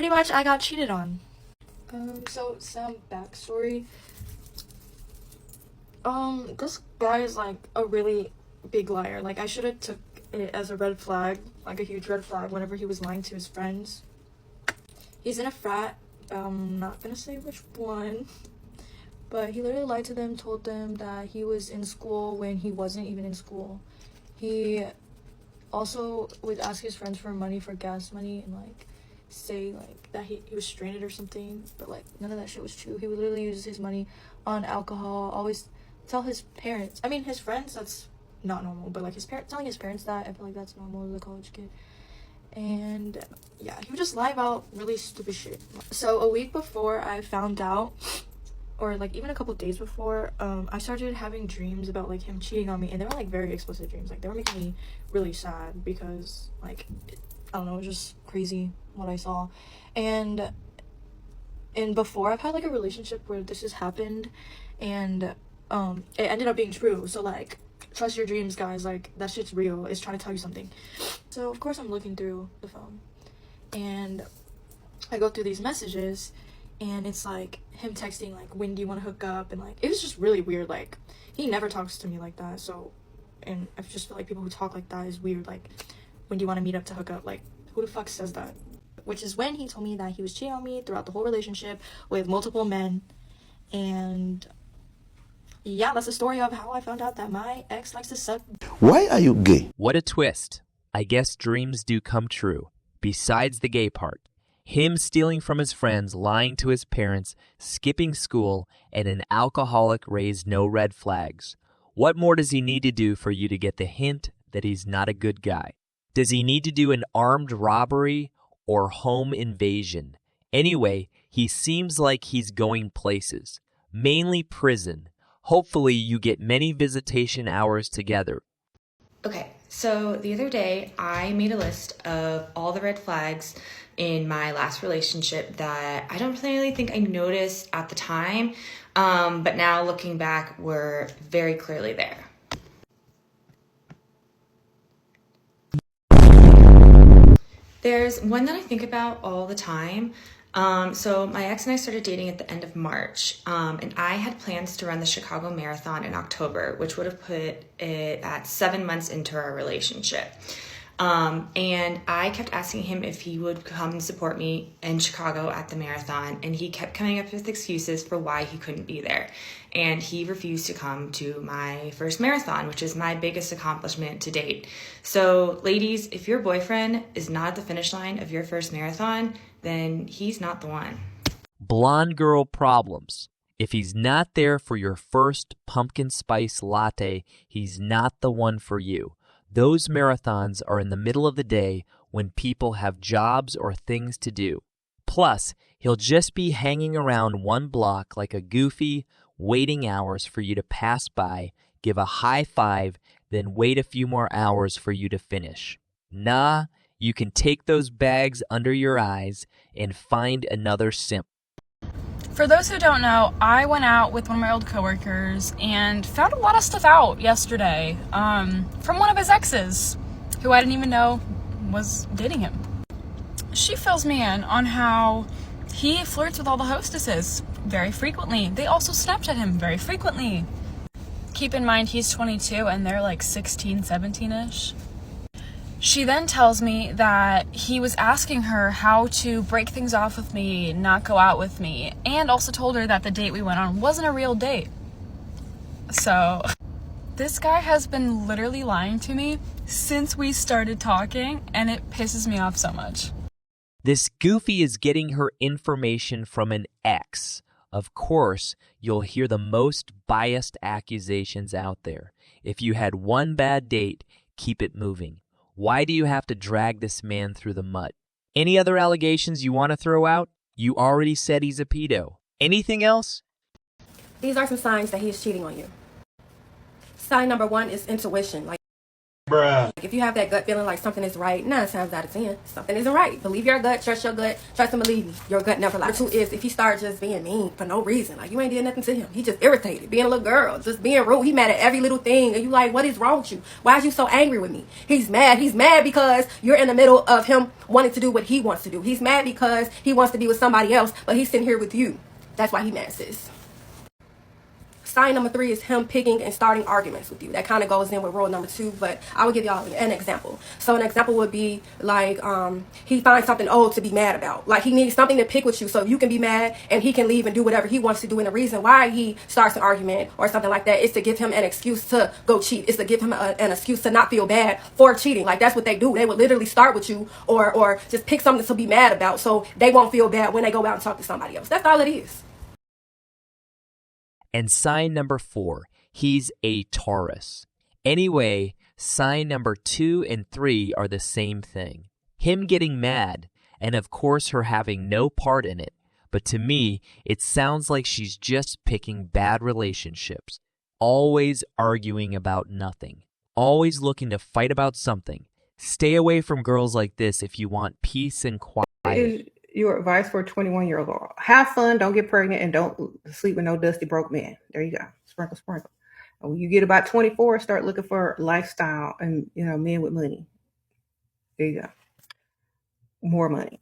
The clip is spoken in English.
Pretty much, I got cheated on. So some backstory. This guy is like a really big liar. Like I should have took it as a red flag, like a huge red flag, whenever he was lying to his friends. He's in a frat. I'm not gonna say which one, but he literally lied to them, told them that he was in school when he wasn't even in school. He also would ask his friends for money, for gas money, and like say like that he was stranded or something, but like none of that shit was true. He would literally use his money on alcohol, always tell his parents, I mean his friends, that's not normal, but like his parents, telling his parents that, I feel like that's normal as a college kid. And yeah, he would just lie about really stupid shit. So a week before I found out, or like even a couple days before, I started having dreams about like him cheating on me, and they were like very explicit dreams. Like they were making me really sad because like I don't know, it was just crazy what I saw. And before I've had like a relationship where this has happened, and it ended up being true. So like trust your dreams, guys. Like that shit's real. It's trying to tell you something. So of course I'm looking through the phone, and I go through these messages, and it's like him texting like, when do you want to hook up? And like it was just really weird. Like he never talks to me like that. So, and I just feel like people who talk like that is weird. Like, when do you want to meet up to hook up? Like, who the fuck says that? Which is when he told me that he was cheating on me throughout the whole relationship with multiple men. And yeah, that's the story of how I found out that my ex likes to suck. Why are you gay? What a twist. I guess dreams do come true. Besides the gay part, him stealing from his friends, lying to his parents, skipping school, and an alcoholic raised no red flags. What more does he need to do for you to get the hint that he's not a good guy? Does he need to do an armed robbery or home invasion? Anyway, he seems like he's going places, mainly prison. Hopefully you get many visitation hours together. Okay, so the other day I made a list of all the red flags in my last relationship that I don't really think I noticed at the time, but now looking back were very clearly there. There's one that I think about all the time. So my ex and I started dating at the end of March, and I had plans to run the Chicago Marathon in October, which would have put it at 7 months into our relationship. And I kept asking him if he would come and support me in Chicago at the marathon, and he kept coming up with excuses for why he couldn't be there. And he refused to come to my first marathon, which is my biggest accomplishment to date. So ladies, if your boyfriend is not at the finish line of your first marathon, then he's not the one. Blonde girl problems. If he's not there for your first pumpkin spice latte, he's not the one for you. Those marathons are in the middle of the day when people have jobs or things to do. Plus, he'll just be hanging around one block like a goofy, waiting hours for you to pass by, give a high five, then wait a few more hours for you to finish. Nah, you can take those bags under your eyes and find another simp. For those who don't know, I went out with one of my old coworkers and found a lot of stuff out yesterday from one of his exes, who I didn't even know was dating him. She fills me in on how he flirts with all the hostesses very frequently. They also Snapchat him very frequently. Keep in mind he's 22 and they're like 16, 17-ish. She then tells me that he was asking her how to break things off with me, not go out with me, and also told her that the date we went on wasn't a real date. So, this guy has been literally lying to me since we started talking, and it pisses me off so much. This goofy is getting her information from an ex. Of course, you'll hear the most biased accusations out there. If you had one bad date, keep it moving. Why do you have to drag this man through the mud? Any other allegations you want to throw out? You already said he's a pedo. Anything else? These are some signs that he is cheating on you. Sign number one is intuition. Like If you have that gut feeling like something is right, 9 times out of 10, something isn't right. Believe your gut, trust and believe me. Your gut never lies. Number 2 is if he starts just being mean for no reason, like you ain't did nothing to him. He just irritated, being a little girl, just being rude. He mad at every little thing, and you like, what is wrong with you? Why is you so angry with me? He's mad. He's mad because you're in the middle of him wanting to do what he wants to do. He's mad because he wants to be with somebody else, but he's sitting here with you. That's why he mad, sis. Sign number 3 is him picking and starting arguments with you. That kind of goes in with rule number 2, but I will give y'all an example. So an example would be like he finds something old to be mad about. Like he needs something to pick with you so you can be mad and he can leave and do whatever he wants to do. And the reason why he starts an argument or something like that is to give him an excuse to go cheat. It's to give him an excuse to not feel bad for cheating. Like that's what they do. They would literally start with you or just pick something to be mad about so they won't feel bad when they go out and talk to somebody else. That's all it is. And sign number 4, he's a Taurus. Anyway, sign number 2 and 3 are the same thing. Him getting mad, and of course her having no part in it. But to me, it sounds like she's just picking bad relationships. Always arguing about nothing. Always looking to fight about something. Stay away from girls like this if you want peace and quiet. Is your advice for a 21-year-old girl? Have fun, don't get pregnant, and don't sleep with no dusty broke man. There you go. Sprinkle, sprinkle. And when you get about 24, start looking for lifestyle and men with money. There you go. More money.